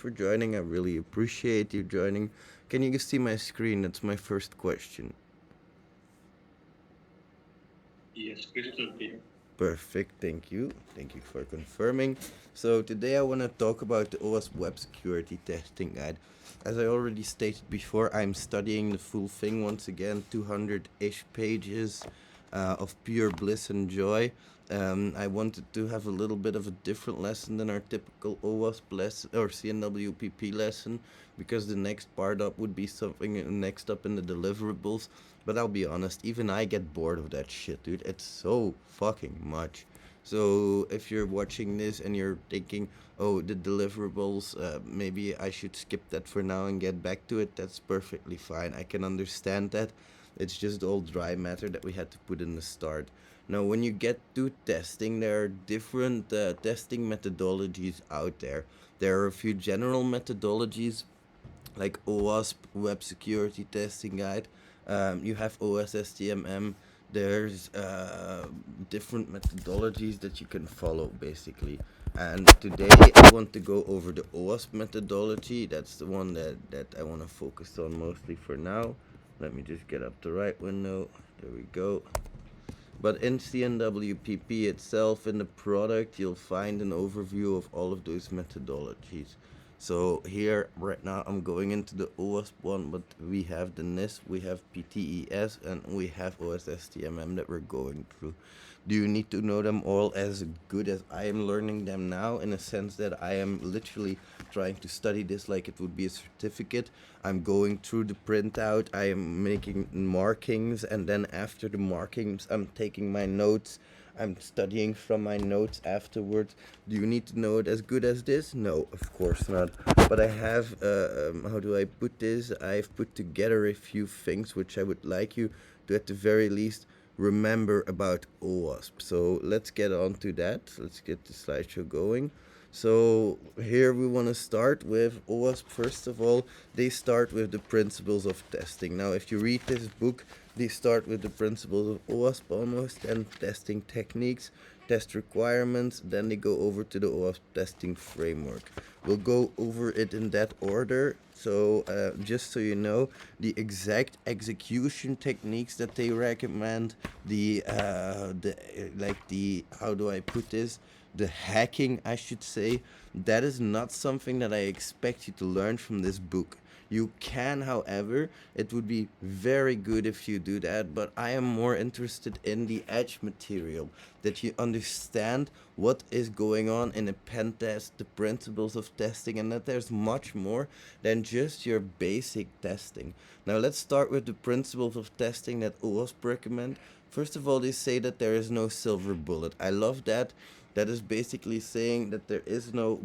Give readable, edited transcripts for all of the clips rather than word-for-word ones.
for joining. I really appreciate you joining. Can you see my screen? That's my first question. Yes, crystal clear. Perfect, thank you. Thank you for confirming. So today I want to talk about the OWASP Web Security Testing Guide. As I already stated before, I'm studying the full thing once again, 200-ish pages of pure bliss and joy. I wanted to have a little bit of a different lesson than our typical OWASP lesson or CNWPP lesson, because the next part up would be something next up in the deliverables. But I'll be honest, even I get bored of that shit, dude. It's so fucking much. So if you're watching this and you're thinking, oh, the deliverables, maybe I should skip that for now and get back to it, that's perfectly fine. I can understand that. It's just all dry matter that we had to put in the start. Now, when you get to testing, there are different testing methodologies out there. There are a few general methodologies like OWASP Web Security Testing Guide. You have OSTMM. There's different methodologies that you can follow basically. And today I want to go over the OWASP methodology. That's the one that I want to focus on mostly for now. Let me just get up the right window. There we go. But in CNWPP itself, in the product, you'll find an overview of all of those methodologies. So here, right now, I'm going into the OWASP one, but we have the NIST, we have PTES, and we have OSSTMM that we're going through. Do you need to know them all as good as I am learning them now, in a sense that I am literally trying to study this like it would be a certificate? I'm going through the printout, I am making markings, and then after the markings, I'm taking my notes. I'm studying from my notes afterwards. Do you need to know it as good as this? No, of course not. But I have, how do I put this? I've put together a few things which I would like you to, at the very least, remember about OWASP. So let's get on to that. Let's get the slideshow going. So here we want to start with OWASP. First of all, they start with the principles of testing. Now, if you read this book, they start with the principles of OWASP almost, and testing techniques, test requirements, then they go over to the OWASP testing framework. We'll go over it in that order. So just so you know, the exact execution techniques that they recommend, the how do I put this? The hacking, I should say, that is not something that I expect you to learn from this book. You can, however, it would be very good if you do that, but I am more interested in the edge material, that you understand what is going on in a pen test, the principles of testing, and that there's much more than just your basic testing. Now, let's start with the principles of testing that OWASP recommend. First of all, they say that there is no silver bullet. I love that. That is basically saying that there is no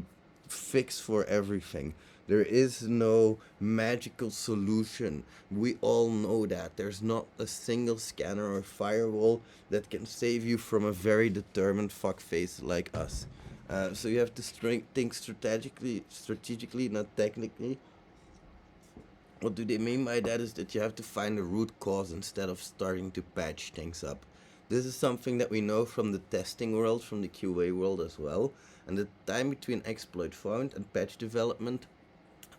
fix for everything. There is no magical solution. We all know that. There's not a single scanner or firewall that can save you from a very determined fuckface like us. So you have to think strategically, not technically. What do they mean by that is that you have to find the root cause instead of starting to patch things up. This is something that we know from the testing world, from the QA world as well. And the time between exploit found and patch development,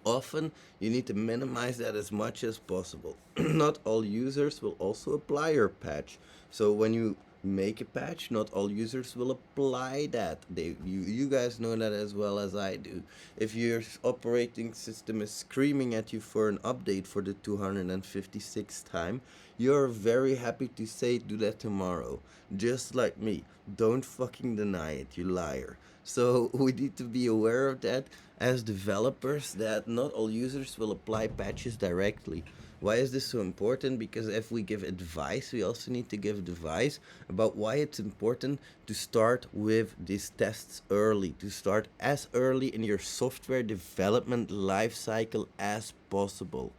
often you need to minimize that as much as possible. Not all users will also apply your patch. So when you make a patch, not all users will apply that. You guys know that as well as I do. If your operating system is screaming at you for an update for the 256th time, you're very happy to say do that tomorrow. Just like me. Don't fucking deny it, you liar. So we need to be aware of that as developers, that not all users will apply patches directly. Why is this so important? Because if we give advice, we also need to give advice about why it's important to start with these tests early, to start as early in your software development lifecycle as possible.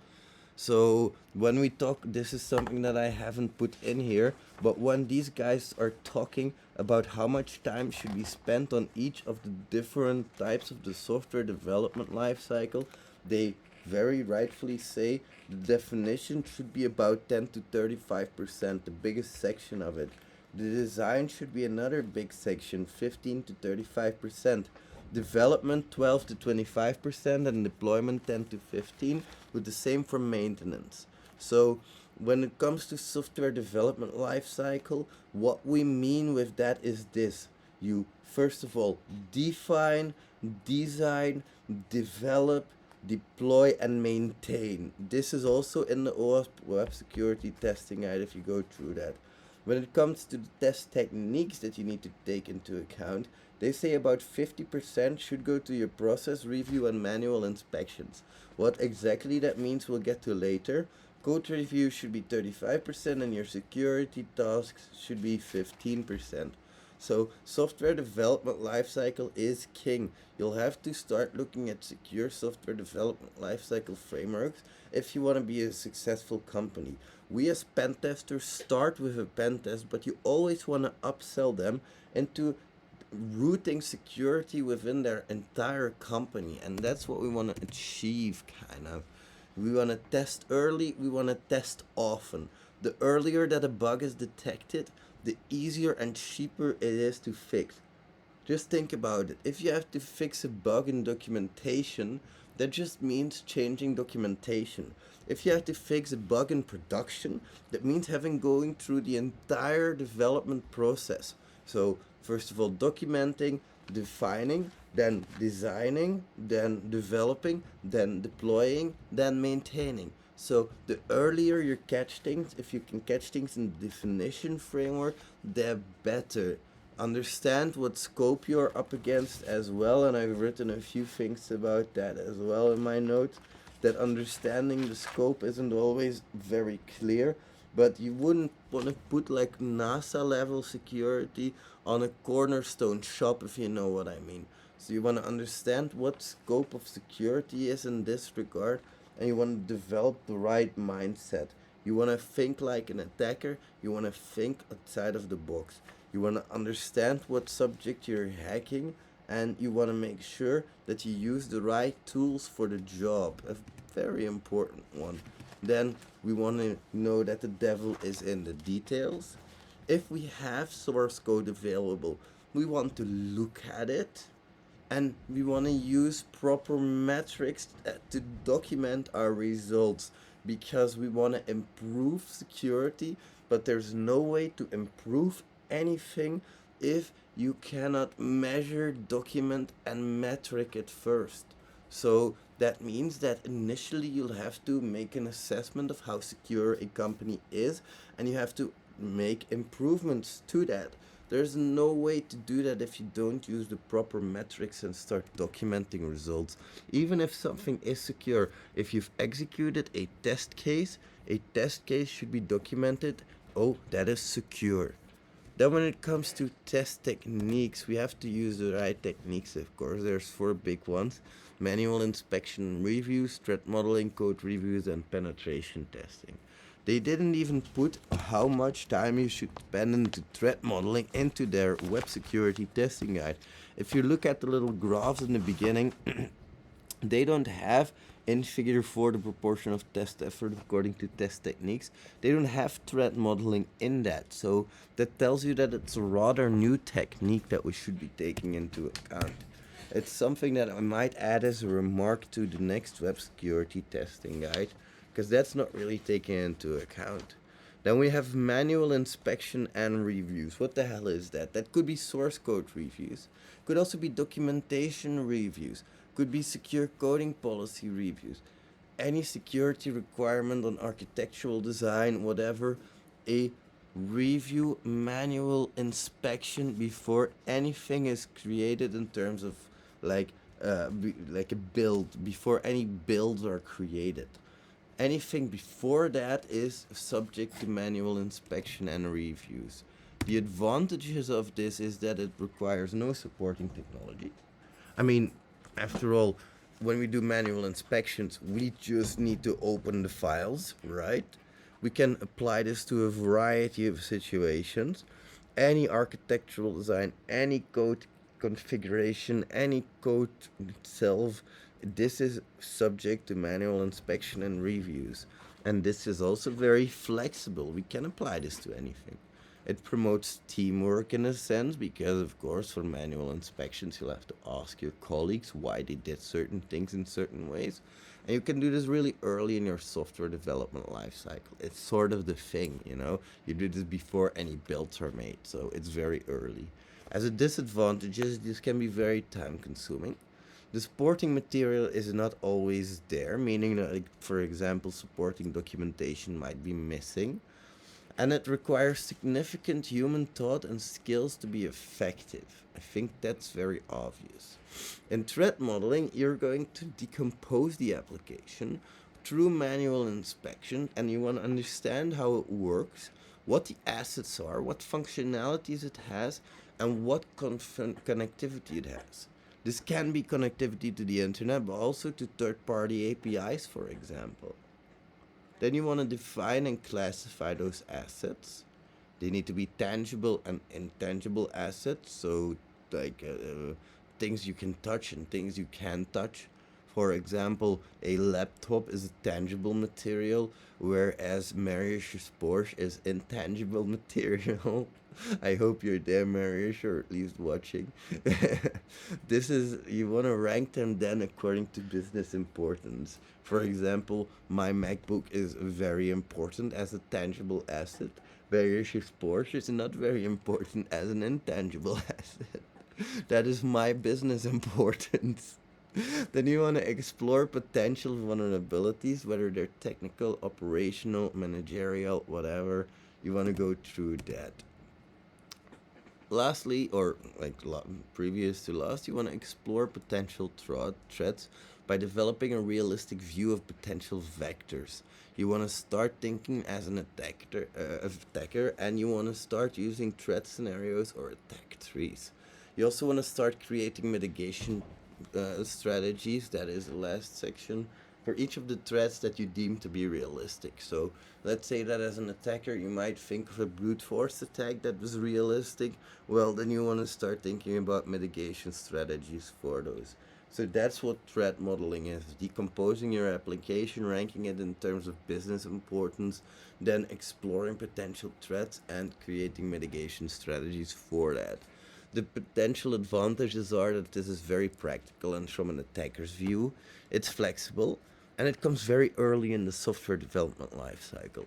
So when we talk, this is something that I haven't put in here, but when these guys are talking about how much time should be spent on each of the different types of the software development lifecycle, they very rightfully say the definition should be about 10 to 35%, the biggest section of it. The design should be another big section, 15 to 35%. development 12 to 25%, and deployment 10 to 15, with the same for maintenance. So when it comes to software development lifecycle, what we mean with that is this. You first of all define, design, develop, deploy, and maintain. This is also in the OWASP web security testing guide if you go through that. When it comes to the test techniques that you need to take into account, they say about 50% should go to your process review and manual inspections. What exactly that means we'll get to later. Code review should be 35% and your security tasks should be 15%. So software development lifecycle is king. You'll have to start looking at secure software development lifecycle frameworks if you want to be a successful company. We as pen testers start with a pen test, but you always want to upsell them into rooting security within their entire company, and that's what we want to achieve, kind of. We want to test early, we want to test often. The earlier that a bug is detected, the easier and cheaper it is to fix. Just think about it. If you have to fix a bug in documentation, that just means changing documentation. If you have to fix a bug in production, that means going through the entire development process. So first of all, documenting, defining, then designing, then developing, then deploying, then maintaining. So the earlier you catch things, if you can catch things in the definition framework, the better. Understand what scope you're up against as well, and I've written a few things about that as well in my notes, that understanding the scope isn't always very clear, but you wouldn't want to put like NASA level security on a cornerstone shop, if you know what I mean. So you want to understand what scope of security is in this regard, and you want to develop the right mindset. You want to think like an attacker, you want to think outside of the box. You want to understand what subject you're hacking, and you want to make sure that you use the right tools for the job. A very important one. Then we want to know that the devil is in the details. If we have source code available, we want to look at it, and we want to use proper metrics to document our results, because we want to improve security, but there's no way to improve anything if you cannot measure, document, and metric it first. So that means that initially you'll have to make an assessment of how secure a company is, and you have to make improvements to that. There's no way to do that if you don't use the proper metrics and start documenting results. Even if something is secure, if you've executed a test case should be documented. Oh, that is secure. Then when it comes to test techniques, we have to use the right techniques, of course. There's 4 big ones: manual inspection reviews, threat modeling, code reviews, and penetration testing. They didn't even put how much time you should spend into threat modeling into their web security testing guide. If you look at the little graphs in the beginning, they don't have in figure 4 the proportion of test effort according to test techniques. They don't have threat modeling in that. So that tells you that it's a rather new technique that we should be taking into account. It's something that I might add as a remark to the next web security testing guide, because that's not really taken into account. Then we have manual inspection and reviews. What the hell is that? That could be source code reviews. Could also be documentation reviews. Could be secure coding policy reviews. Any security requirement on architectural design, whatever. A review manual inspection before anything is created in terms of like a build, before any builds are created. Anything before that is subject to manual inspection and reviews. The advantages of this is that it requires no supporting technology. I mean, after all, when we do manual inspections, we just need to open the files, right? We can apply this to a variety of situations. Any architectural design, any code configuration, any code itself, this is subject to manual inspection and reviews. And this is also very flexible. We can apply this to anything. It promotes teamwork in a sense because, of course, for manual inspections, you'll have to ask your colleagues why they did certain things in certain ways. And you can do this really early in your software development lifecycle. It's sort of the thing, you know? You do this before any builds are made, so it's very early. As a disadvantage, this can be very time consuming. The supporting material is not always there, meaning that, like, for example, supporting documentation might be missing, and it requires significant human thought and skills to be effective. I think that's very obvious. In threat modeling, you're going to decompose the application through manual inspection, and you want to understand how it works, what the assets are, what functionalities it has, and what connectivity it has. This can be connectivity to the internet, but also to third-party APIs, for example. Then you want to define and classify those assets. They need to be tangible and intangible assets, so like things you can touch and things you can't touch. For example, a laptop is a tangible material, whereas Marius' Porsche is intangible material. I hope you're there, Marius, or at least watching. This is, you want to rank them then according to business importance. For example, my MacBook is very important as a tangible asset. Marius' Porsche is not very important as an intangible asset. That is my business importance. Then you want to explore potential vulnerabilities, whether they're technical, operational, managerial, whatever. You want to go through that. Lastly, or like previous to last, you want to explore potential threats by developing a realistic view of potential vectors. You want to start thinking as an attacker, and you want to start using threat scenarios or attack trees. You also want to start creating mitigation strategies, that is the last section, for each of the threats that you deem to be realistic. So let's say that as an attacker you might think of a brute force attack that was realistic. Well, then you want to start thinking about mitigation strategies for those. So that's what threat modeling is: decomposing your application, ranking it in terms of business importance, then exploring potential threats and creating mitigation strategies for that. The potential advantages are that this is very practical, and from an attacker's view, it's flexible, and it comes very early in the software development lifecycle.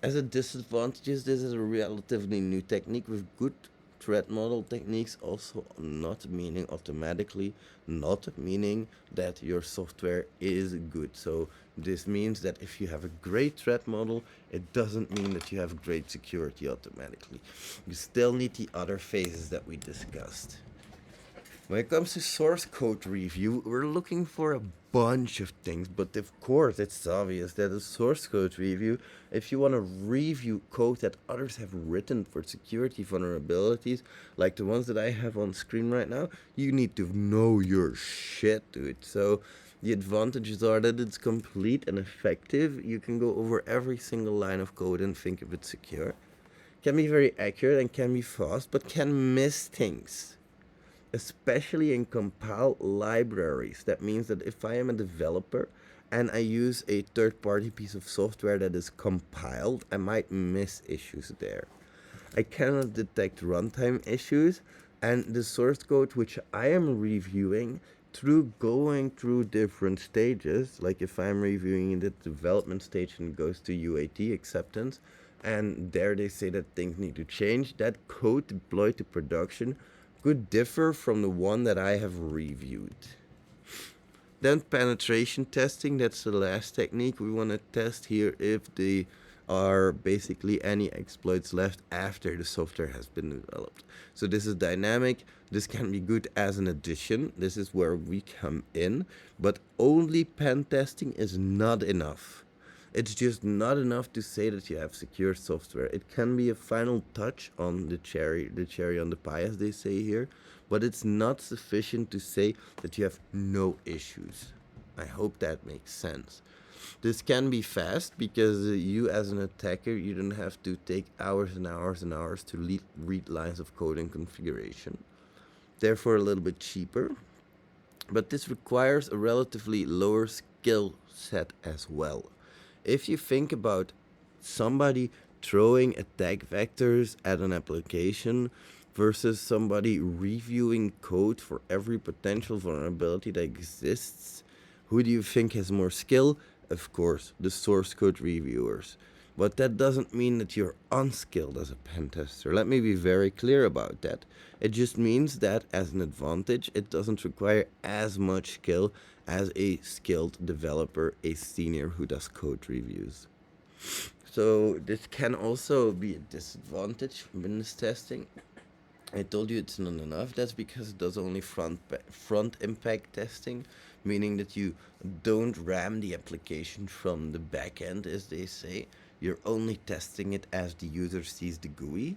As a disadvantage, this is a relatively new technique with good threat model techniques, also not meaning automatically, not meaning that your software is good. So this means that if you have a great threat model, it doesn't mean that you have great security automatically. You still need the other phases that we discussed. When it comes to source code review, we're looking for a bunch of things, but of course it's obvious that a source code review, if you want to review code that others have written for security vulnerabilities, like the ones that I have on screen right now, you need to know your shit, dude. So the advantages are that it's complete and effective. You can go over every single line of code and think if it's secure. Can be very accurate and can be fast, but can miss things, especially in compile libraries. That means that if I am a developer and I use a third-party piece of software that is compiled, I might miss issues there. I cannot detect runtime issues, and the source code which I am reviewing through going through different stages, like if I'm reviewing the development stage and it goes to UAT acceptance, and there they say that things need to change, that code deployed to production could differ from the one that I have reviewed. Then penetration testing, that's the last technique. We want to test here if there are basically any exploits left after the software has been developed. So this is dynamic. This can be good as an addition. This is where we come in, but only pen testing is not enough. It's just not enough to say that you have secure software. It can be a final touch on the cherry on the pie, as they say here, but it's not sufficient to say that you have no issues. I hope that makes sense. This can be fast because you as an attacker, you don't have to take hours and hours and hours to read lines of code and configuration. Therefore, a little bit cheaper. But this requires a relatively lower skill set as well. If you think about somebody throwing attack vectors at an application versus somebody reviewing code for every potential vulnerability that exists. Who do you think has more skill? Of course, the source code reviewers. But that doesn't mean that you're unskilled as a pen tester. Let me be very clear about that. It just means that as an advantage, it doesn't require as much skill as a skilled developer, a senior who does code reviews. So this can also be a disadvantage in this testing. I told you it's not enough. That's because it does only front impact testing, meaning that you don't ram the application from the back end, as they say. You're only testing it as the user sees the GUI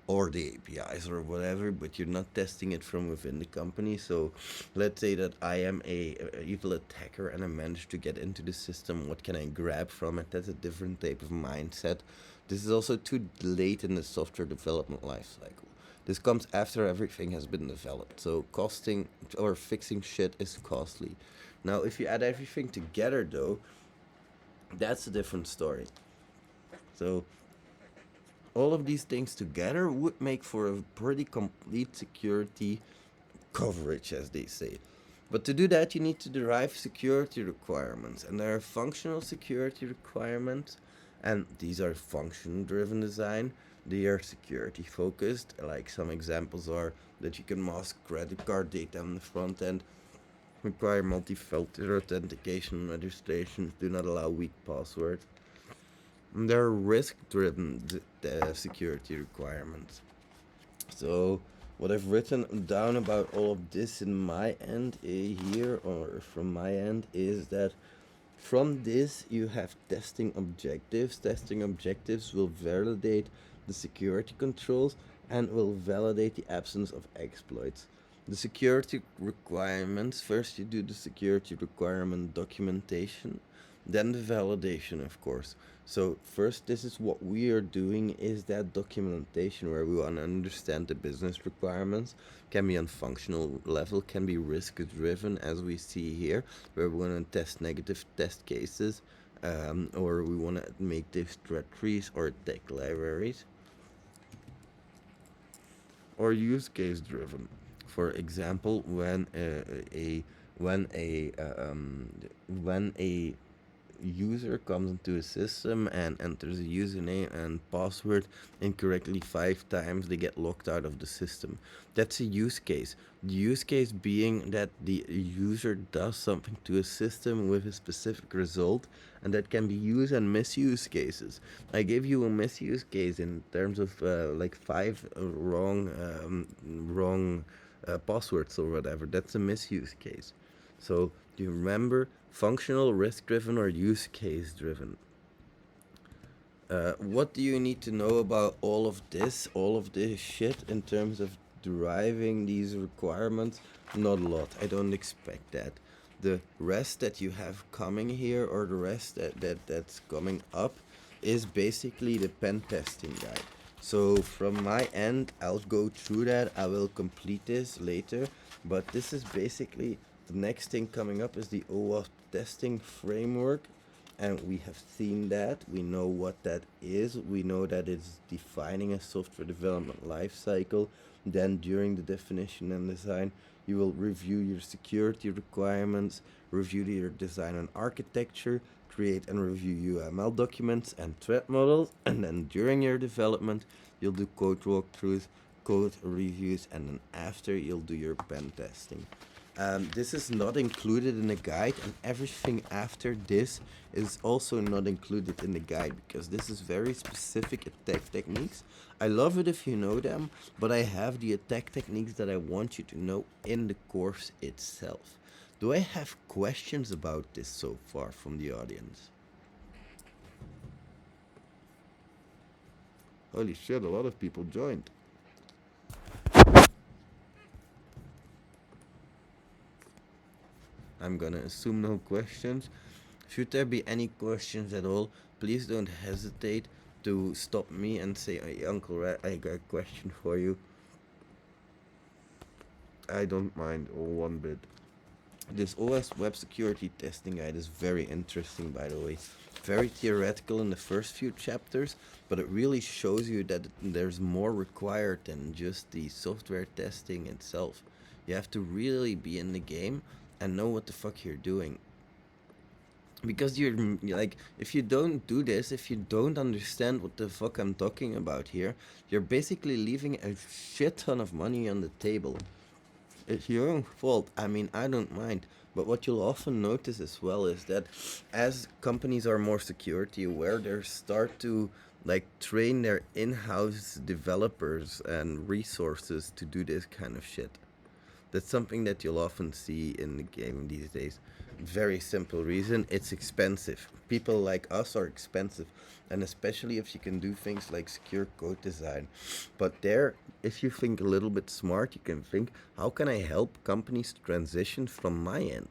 or the APIs or whatever, but you're not testing it from within the company. So let's say that I am a evil attacker and I manage to get into the system. What can I grab from it? That's a different type of mindset. This is also too late in the software development lifecycle. This comes after everything has been developed, so costing or fixing shit is costly. Now, if you add everything together, though, that's a different story. So, all of these things together would make for a pretty complete security coverage, as they say. But to do that, you need to derive security requirements, and there are functional security requirements, and these are function-driven design. They are security focused. Like some examples are that you can mask credit card data on the front end, require multi-factor authentication, registrations, do not allow weak passwords. And there are risk-driven security requirements. So what I've written down about all of this in my end here, or from my end, is that from this you have testing objectives. Testing objectives will validate the security controls and will validate the absence of exploits. The security requirements, first you do the security requirement documentation, then the validation, of course. So first, this is what we are doing, is that documentation where we want to understand the business requirements. Can be on functional level, can be risk driven, as we see here, where we want to test negative test cases, or we want to make these threat trees or tech libraries, or use case driven. For example, when a user comes into a system and enters a username and password incorrectly 5 times, they get locked out of the system. That's a use case. The use case being that the user does something to a system with a specific result, and that can be use and misuse cases. I gave you a misuse case in terms of like 5 wrong passwords or whatever. That's a misuse case. So do you remember functional, risk-driven, or use case-driven? What do you need to know about all of this shit in terms of deriving these requirements? Not a lot. I don't expect that. The rest that you have coming here, or the rest that's coming up, is basically the pen testing guide. So from my end, I'll go through that. I will complete this later, but this is basically the next thing coming up is the OWASP testing framework, and we have seen that. We know what that is. We know that it's defining a software development lifecycle. Then during the definition and design, you will review your security requirements, review your design and architecture, create and review UML documents and threat models, and then during your development, you'll do code walkthroughs, code reviews, and then after, you'll do your pen testing. This is not included in the guide, and everything after this is also not included in the guide, because this is very specific attack techniques. I love it if you know them, but I have the attack techniques that I want you to know in the course itself. Do I have questions about this so far from the audience? Holy shit, a lot of people joined. I'm gonna assume no questions. Should there be any questions at all, please don't hesitate to stop me and say, hey, Uncle Rat, I got a question for you. I don't mind one bit. This OS web security testing guide is very interesting, by the way. Very theoretical in the first few chapters, but it really shows you that there's more required than just the software testing itself. You have to really be in the game and know what the fuck you're doing. Because like, if you don't do this, if you don't understand what the fuck I'm talking about here, you're basically leaving a shit ton of money on the table. It's your own fault. I mean, I don't mind. But what you'll often notice as well is that as companies are more security aware, they start to like train their in-house developers and resources to do this kind of shit. That's something that you'll often see in the game these days. Very simple reason, it's expensive. People like us are expensive, and especially if you can do things like secure code design. But there, if you think a little bit smart, you can think, how can I help companies transition from my end?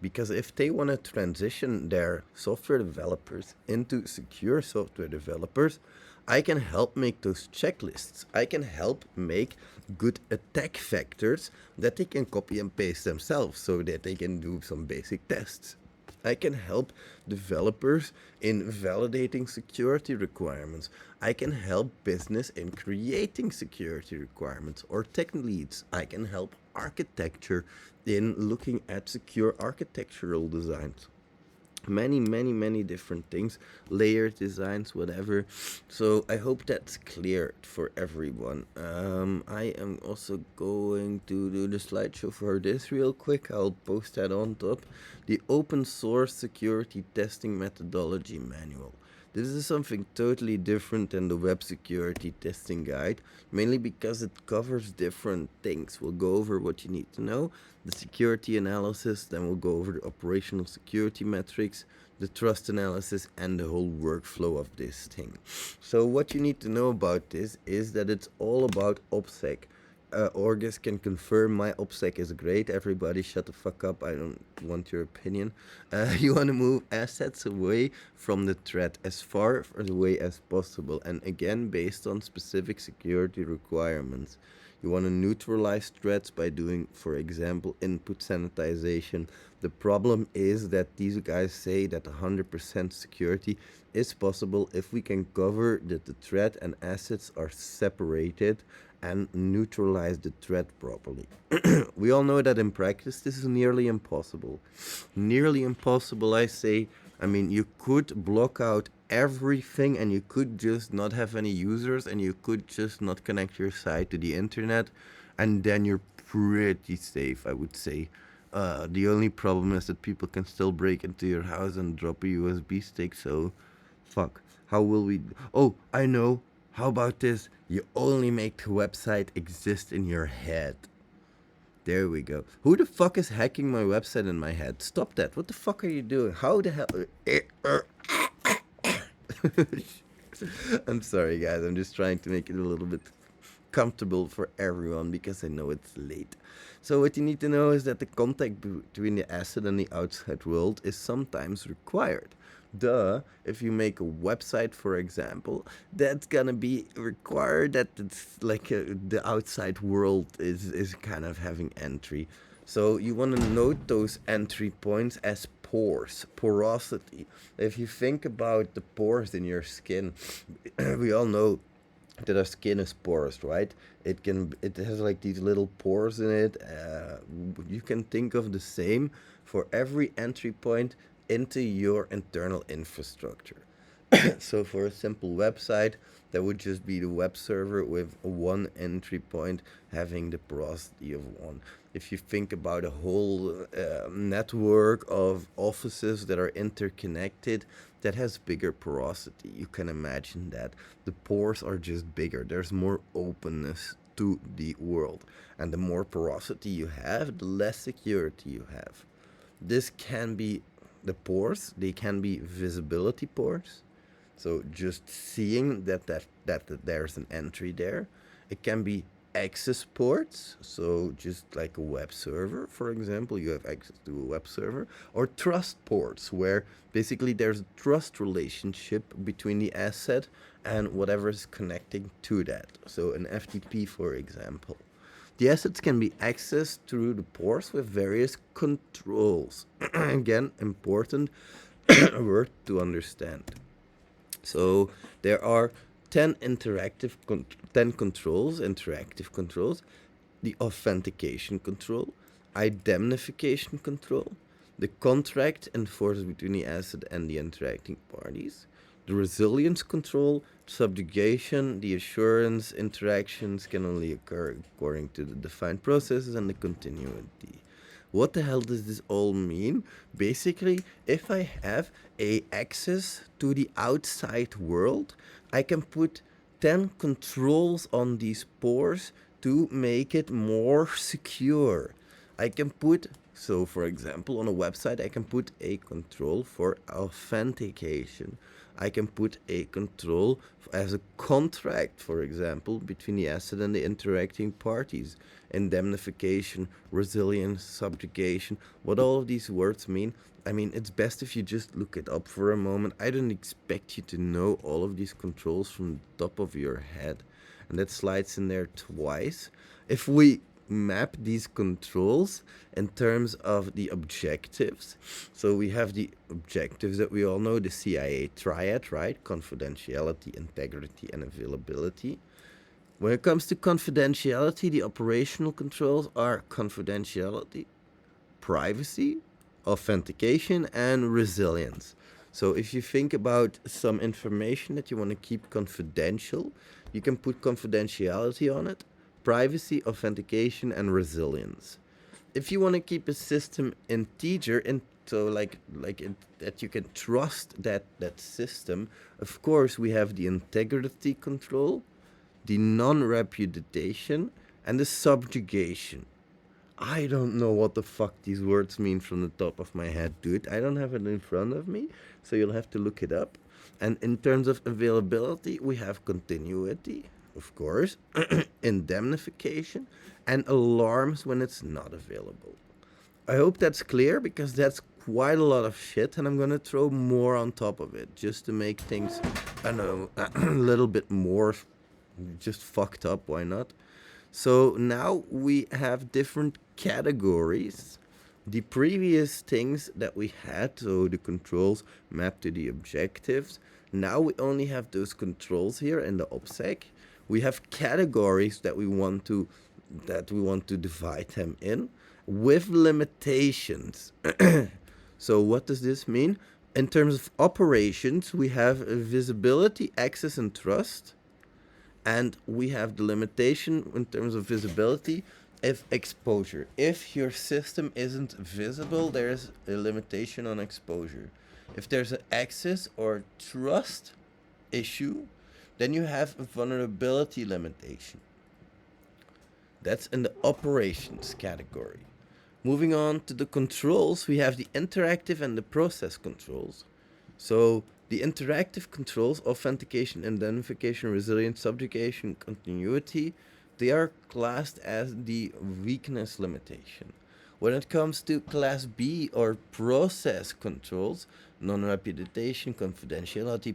Because if they want to transition their software developers into secure software developers, I can help make those checklists. I can help make good attack vectors that they can copy and paste themselves so that they can do some basic tests. I can help developers in validating security requirements. I can help business in creating security requirements, or tech leads. I can help architecture in looking at secure architectural designs. Many different things, layered designs, whatever. So I hope that's clear for everyone. I am also going to do the slideshow for this real quick. I'll post that on top. The open source security testing methodology manual. This is something totally different than the web security testing guide, mainly because it covers different things. We'll go over what you need to know, the security analysis, then we'll go over the operational security metrics, the trust analysis, and the whole workflow of this thing. So what you need to know about this is that it's all about OPSEC. Orgus can confirm my OPSEC is great. Everybody shut the fuck up. I don't want your opinion. You want to move assets away from the threat as far away as possible. And again, based on specific security requirements. You want to neutralize threats by doing, for example, input sanitization. The problem is that these guys say that 100% security is possible if we can cover that the threat and assets are separated and neutralize the threat properly. We all know that in practice this is nearly impossible. Nearly impossible, I say. I mean, you could block out everything and you could just not have any users and you could just not connect your site to the internet, and then you're pretty safe, I would say. The only problem is that people can still break into your house and drop a USB stick, so fuck. How will we... Oh, I know. How about this? You only make the website exist in your head. There we go. Who the fuck is hacking my website in my head? Stop that. What the fuck are you doing? How the hell... I'm sorry, guys. I'm just trying to make it a little bit comfortable for everyone because I know it's late. So what you need to know is that the contact between the asset and the outside world is sometimes required. If you make a website, for example, that's gonna be required that it's like the outside world is kind of having entry. So you want to note those entry points as pores, porosity. If you think about the pores in your skin, we all know that our skin is porous, right? It has like these little pores in it. You can think of the same for every entry point into your internal infrastructure. So for a simple website, that would just be the web server with one entry point having the porosity of 1. If you think about a whole network of offices that are interconnected, that has bigger porosity. You can imagine that the pores are just bigger. There's more openness to the world. And the more porosity you have, the less security you have. This can be the pores. They can be visibility pores. So just seeing that there's an entry there. It can be access ports, so just like a web server, for example, you have access to a web server, or trust ports, where basically there's a trust relationship between the asset and whatever is connecting to that. So an FTP, for example. The assets can be accessed through the pores with various controls. Again, important word to understand. So there are 10 interactive controls, the authentication control, indemnification control, the contract enforced between the asset and the interacting parties, the resilience control, subjugation, the assurance interactions can only occur according to the defined processes, and the continuity. What the hell does this all mean? Basically, if I have a access to the outside world, I can put 10 controls on these pores to make it more secure. I can put, so for example, on a website, I can put a control for authentication. I can put a control as a contract, for example, between the asset and the interacting parties. Indemnification, resilience, subjugation, what all of these words mean. I mean, it's best if you just look it up for a moment. I don't expect you to know all of these controls from the top of your head. And that slides in there twice. If we map these controls in terms of the objectives. So we have the objectives that we all know, the CIA triad, right? Confidentiality, integrity, and availability. When it comes to confidentiality, the operational controls are confidentiality, privacy, authentication, and resilience. So if you think about some information that you want to keep confidential, you can put confidentiality on it, privacy, authentication, and resilience. If you want to keep a system integer, and so that you can trust that system, of course we have the integrity control, the non-repudiation, and the subjugation. I don't know what the fuck these words mean from the top of my head, dude. I don't have it in front of me, so you'll have to look it up. And in terms of availability, we have continuity, of course, indemnification, and alarms when it's not available. I hope that's clear, because that's quite a lot of shit, and I'm gonna throw more on top of it just to make things, I don't know, a little bit more just fucked up. Why not? So now we have different categories. The previous things that we had, so the controls mapped to the objectives, now we only have those controls here in the OPSEC. We have categories that we want to divide them in with limitations. So what does this mean? In terms of operations, we have visibility, access, and trust. And we have the limitation in terms of visibility if exposure. If your system isn't visible, there's a limitation on exposure. If there's an access or trust issue, then you have a vulnerability limitation. That's in the operations category. Moving on to the controls, we have the interactive and the process controls. So the interactive controls, authentication, indemnification, resilience, subjugation, continuity, they are classed as the weakness limitation. When it comes to class B or process controls, non-repudiation, confidentiality,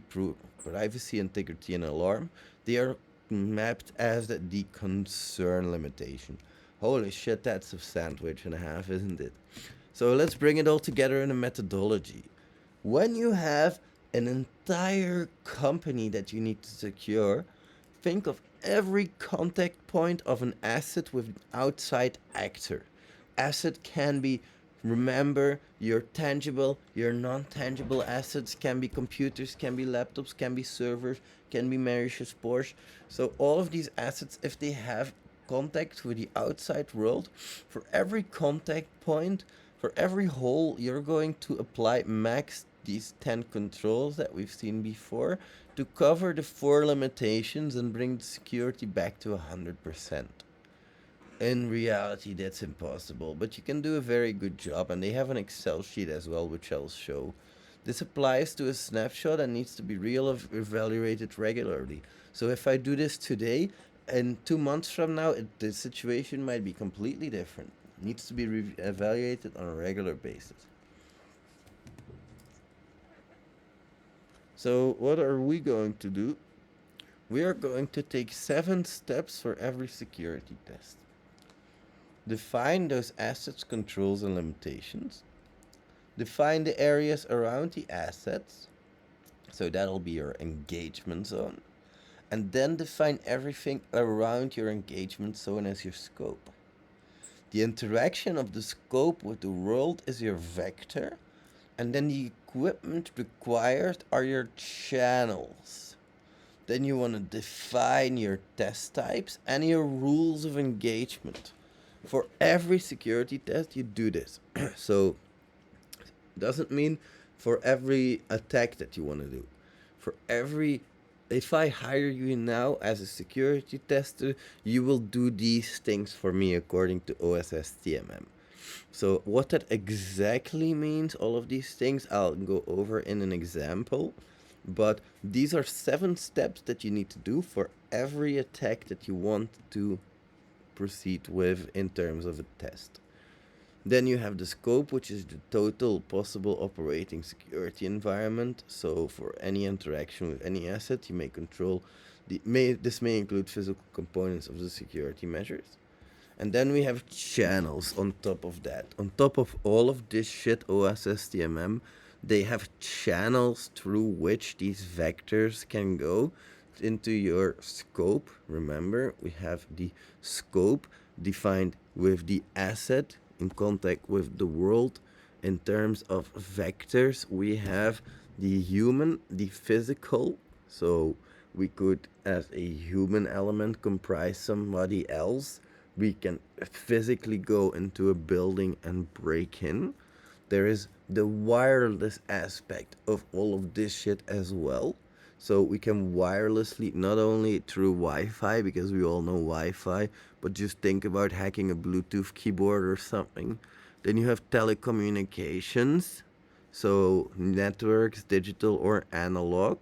privacy, integrity, and alarm, they are mapped as the concern limitation. Holy shit, that's a sandwich and a half, isn't it? So let's bring it all together in a methodology. When you have an entire company that you need to secure, think of every contact point of an asset with an outside actor. Asset can be, remember, your tangible, your non-tangible assets can be computers, can be laptops, can be servers, can be Mauritius Porsche. So all of these assets, if they have contact with the outside world, for every contact point, for every hole, you're going to apply max these 10 controls that we've seen before to cover the 4 limitations and bring the security back to 100%. In reality, that's impossible, but you can do a very good job, and they have an Excel sheet as well, which I'll show. This applies to a snapshot and needs to be evaluated regularly. So if I do this today, in 2 months from now, the situation might be completely different. It needs to be evaluated on a regular basis. So what are we going to do? We are going to take 7 steps for every security test. define those assets, controls, and limitations, define the areas around the assets, so that'll be your engagement zone, and then define everything around your engagement zone as your scope. The interaction of the scope with the world is your vector, and then the equipment required are your channels. Then you want to define your test types and your rules of engagement. For every security test, you do this. So, doesn't mean for every attack that you want to do. For every, if I hire you now as a security tester, you will do these things for me according to OSSTMM. So what that exactly means, all of these things, I'll go over in an example. But these are 7 steps that you need to do for every attack that you want to proceed with in terms of a test. Then you have the scope, which is the total possible operating security environment. So for any interaction with any asset, you may control this may include physical components of the security measures. And then we have channels on top of that. On top of all of this shit, OSSTMM, they have channels through which these vectors can go into your scope. Remember, we have the scope defined with the asset in contact with the world. In terms of vectors, we have the human, the physical. So we could, as a human element, comprise somebody else. We can physically go into a building and break in. There is the wireless aspect of all of this shit as well. So we can wirelessly, not only through Wi-Fi, because we all know Wi-Fi, but just think about hacking a Bluetooth keyboard or something. Then you have telecommunications, so networks, digital or analog,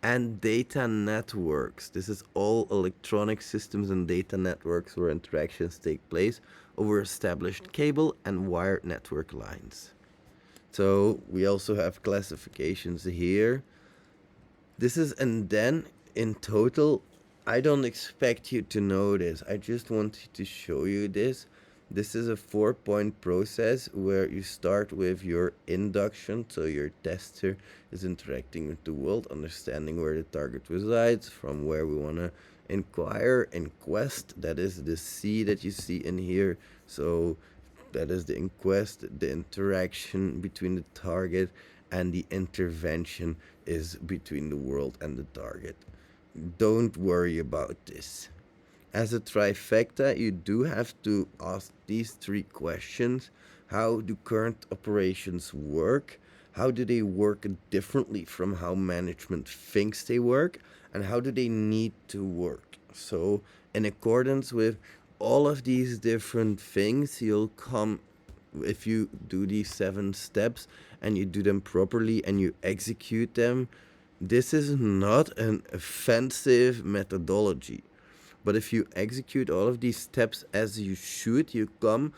and data networks. This is all electronic systems and data networks where interactions take place over established cable and wired network lines. So we also have classifications here. This is, and then in total, I don't expect you to know this. I just wanted to show you this. This is a 4-point process where you start with your induction, so your tester is interacting with the world, understanding where the target resides, from where we want to inquire, inquest, that is the C that you see in here. So that is the inquest, the interaction between the target, and the intervention is between the world and the target. Don't worry about this. As a trifecta, you do have to ask these 3 questions. How do current operations work? How do they work differently from how management thinks they work? And how do they need to work? So, in accordance with all of these different things, you'll come, if you do these 7 steps and you do them properly and you execute them, this is not an offensive methodology. But if you execute all of these steps as you should, you come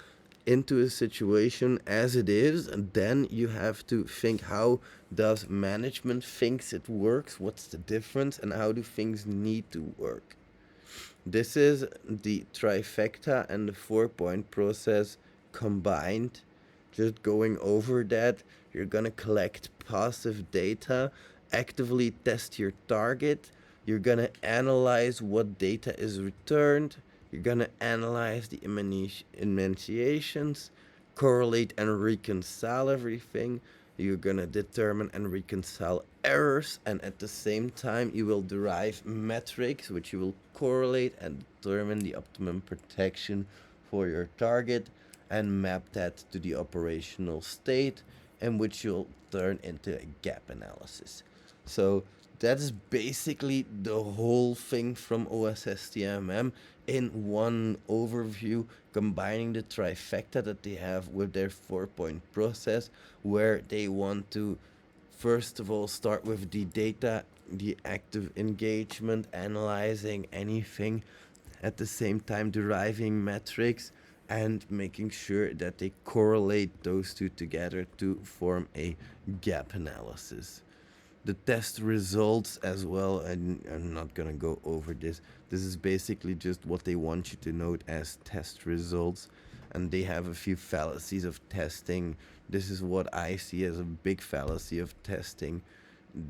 into a situation as it is, and then you have to think, how does management thinks it works, what's the difference, and how do things need to work. This is the trifecta and the 4-point process combined. Just going over that, you're gonna collect passive data, actively test your target, you're gonna analyze what data is returned, you're gonna analyze the enunciations, correlate and reconcile everything, you're gonna determine and reconcile errors, and at the same time you will derive metrics which you will correlate and determine the optimum protection for your target and map that to the operational state, in which you'll turn into a gap analysis. So that is basically the whole thing from OSSTMM in one overview, combining the trifecta that they have with their 4-point process, where they want to first of all start with the data, the active engagement, analyzing anything, at the same time deriving metrics and making sure that they correlate those two together to form a gap analysis. the test results as well, and I'm not gonna go over this. This is basically just what they want you to note as test results, and they have a few fallacies of testing. This is what I see as a big fallacy of testing.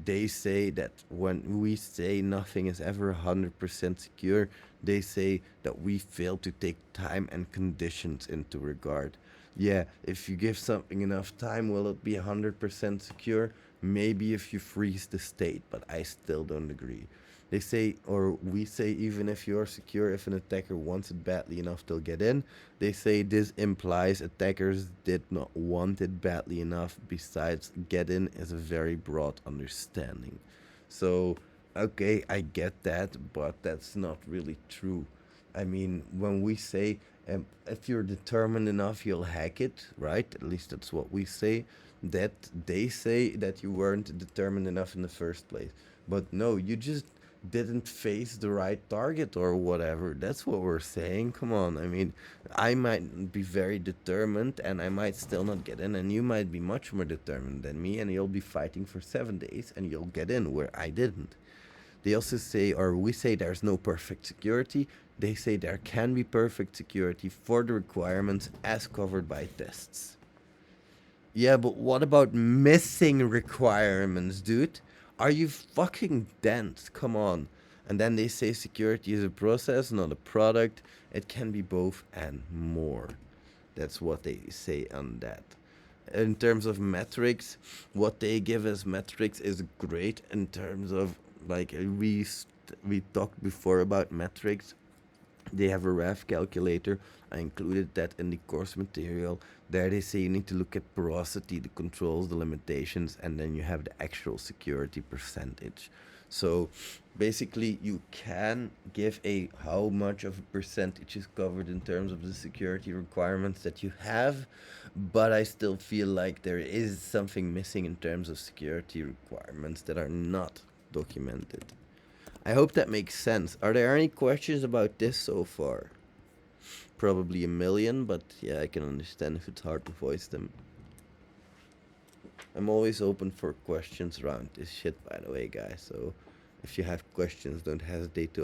They say that when we say nothing is ever 100% secure, they say that we fail to take time and conditions into regard. Yeah, if you give something enough time, will it be 100% secure? Maybe if you freeze the state, but I still don't agree. They say, or we say, even if you're secure, if an attacker wants it badly enough, they'll get in. They say this implies attackers did not want it badly enough. Besides, get in is a very broad understanding. So, okay, I get that, but that's not really true. I mean, when we say if you're determined enough, you'll hack it, right? At least that's what we say. That they say that you weren't determined enough in the first place. But no, you just didn't face the right target or whatever. That's what we're saying. Come on. I mean, I might be very determined and I might still not get in, and you might be much more determined than me, and you'll be fighting for 7 days and you'll get in where I didn't. They also say, or we say, there's no perfect security. They say there can be perfect security for the requirements as covered by tests. Yeah, but what about missing requirements, dude? Are you fucking dense? Come on. And then they say security is a process, not a product. It can be both and more. That's what they say on that. In terms of metrics, what they give as metrics is great in terms of, like, we talked before about metrics. They have a RAF calculator. I included that in the course material. There they say you need to look at porosity, the controls, the limitations, and then you have the actual security percentage. So basically you can give a how much of a percentage is covered in terms of the security requirements that you have, but I still feel like there is something missing in terms of security requirements that are not documented. I hope that makes sense. Are there any questions about this so far? Probably a million, but yeah, I can understand if it's hard to voice them. I'm always open for questions around this shit, by the way, guys. So if you have questions, don't hesitate to